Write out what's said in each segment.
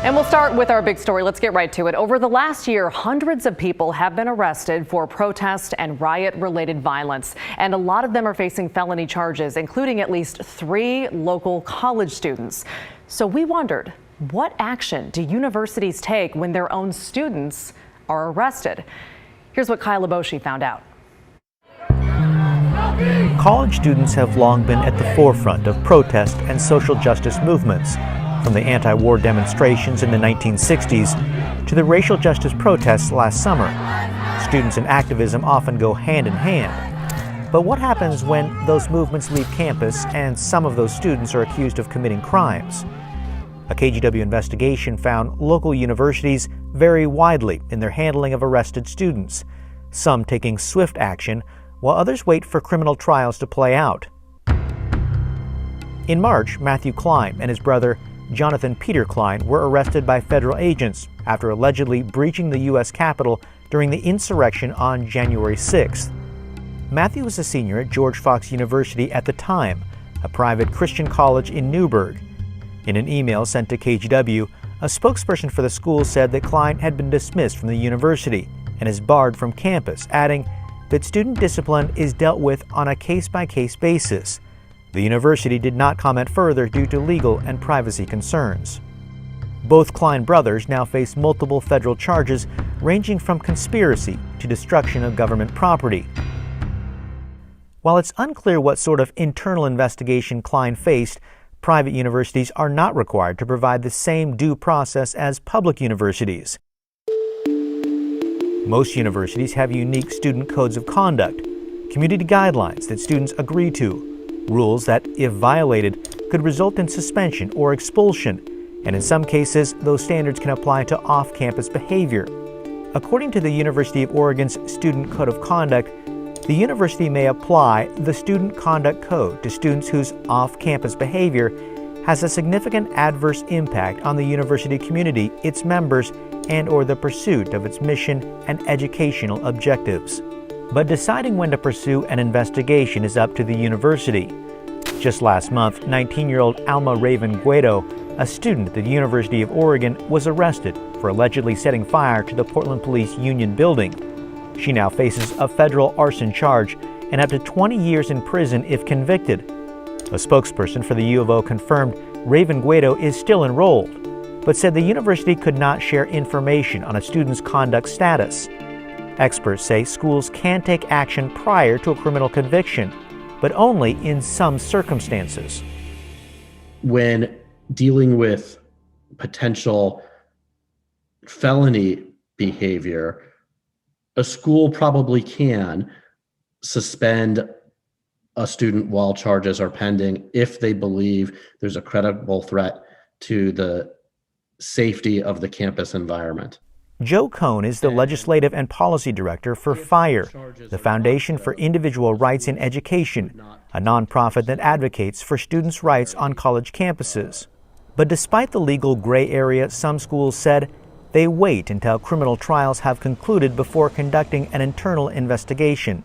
And we'll start with our big story. Let's get right to it. Over the last year, hundreds of people have been arrested for protest and riot-related violence, and a lot of them are facing felony charges, including at least 3 local college students. So we wondered, what action do universities take when their own students are arrested? Here's what Kyle Iboshi found out. College students have long been at the forefront of protest and social justice movements, from the anti-war demonstrations in the 1960s to the racial justice protests last summer. Students and activism often go hand in hand. But what happens when those movements leave campus and some of those students are accused of committing crimes? A KGW investigation found local universities vary widely in their handling of arrested students, some taking swift action while others wait for criminal trials to play out. In March, Matthew Klein and his brother Jonathan Peter Klein were arrested by federal agents after allegedly breaching the U.S. Capitol during the insurrection on January 6th. Matthew was a senior at George Fox University at the time, a private Christian college in Newburgh. In an email sent to KGW, a spokesperson for the school said that Klein had been dismissed from the university and is barred from campus, adding that student discipline is dealt with on a case-by-case basis. The university did not comment further due to legal and privacy concerns. Both Klein brothers now face multiple federal charges ranging from conspiracy to destruction of government property. While it's unclear what sort of internal investigation Klein faced, private universities are not required to provide the same due process as public universities. Most universities have unique student codes of conduct, community guidelines that students agree to, rules that, if violated, could result in suspension or expulsion, and in some cases, those standards can apply to off-campus behavior. According to the University of Oregon's Student Code of Conduct, the university may apply the Student Conduct Code to students whose off-campus behavior has a significant adverse impact on the university community, its members, and/or the pursuit of its mission and educational objectives. But deciding when to pursue an investigation is up to the university. Just last month, 19-year-old Alma Raven Guido, a student at the University of Oregon, was arrested for allegedly setting fire to the Portland Police Union building. She now faces a federal arson charge and up to 20 years in prison if convicted. A spokesperson for the U of O confirmed Raven Guido is still enrolled, but said the university could not share information on a student's conduct status. Experts say schools can take action prior to a criminal conviction, but only in some circumstances. When dealing with potential felony behavior, a school probably can suspend a student while charges are pending if they believe there's a credible threat to the safety of the campus environment. Joe Cohn is the Legislative and Policy Director for FIRE, the Foundation for Individual Rights in Education, a nonprofit that advocates for students' rights on college campuses. But despite the legal gray area, some schools said they wait until criminal trials have concluded before conducting an internal investigation.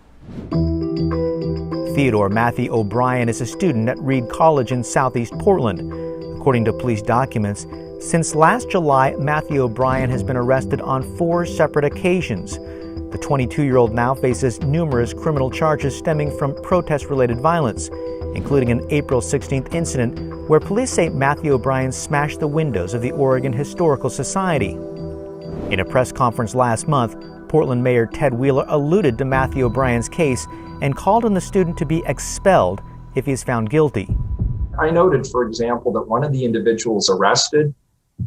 Theodore Matthew O'Brien is a student at Reed College in southeast Portland. According to police documents, since last July, Matthew O'Brien has been arrested on 4 separate occasions. The 22-year-old now faces numerous criminal charges stemming from protest-related violence, including an April 16th incident where police say Matthew O'Brien smashed the windows of the Oregon Historical Society. In a press conference last month, Portland Mayor Ted Wheeler alluded to Matthew O'Brien's case and called on the student to be expelled if he is found guilty. I noted, for example, that one of the individuals arrested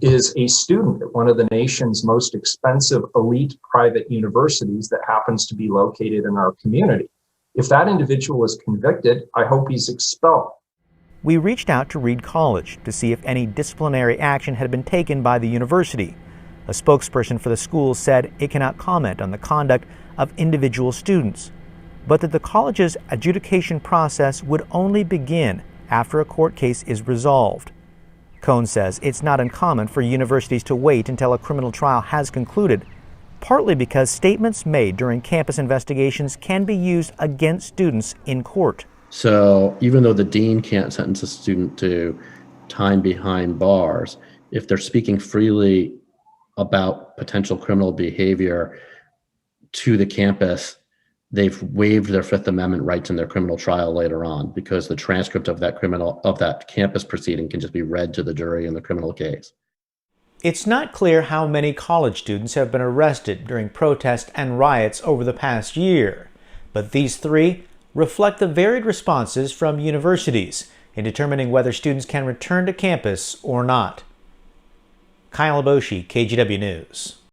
is a student at one of the nation's most expensive elite private universities that happens to be located in our community. If that individual is convicted, I hope he's expelled. We reached out to Reed College to see if any disciplinary action had been taken by the university. A spokesperson for the school said it cannot comment on the conduct of individual students, but that the college's adjudication process would only begin after a court case is resolved. Cohn says it's not uncommon for universities to wait until a criminal trial has concluded, partly because statements made during campus investigations can be used against students in court. So even though the dean can't sentence a student to time behind bars, if they're speaking freely about potential criminal behavior to the campus, they've waived their Fifth Amendment rights in their criminal trial later on, because the transcript of that campus proceeding can just be read to the jury in the criminal case. It's not clear how many college students have been arrested during protests and riots over the past year, but these three reflect the varied responses from universities in determining whether students can return to campus or not. Kyle Iboshi, KGW News.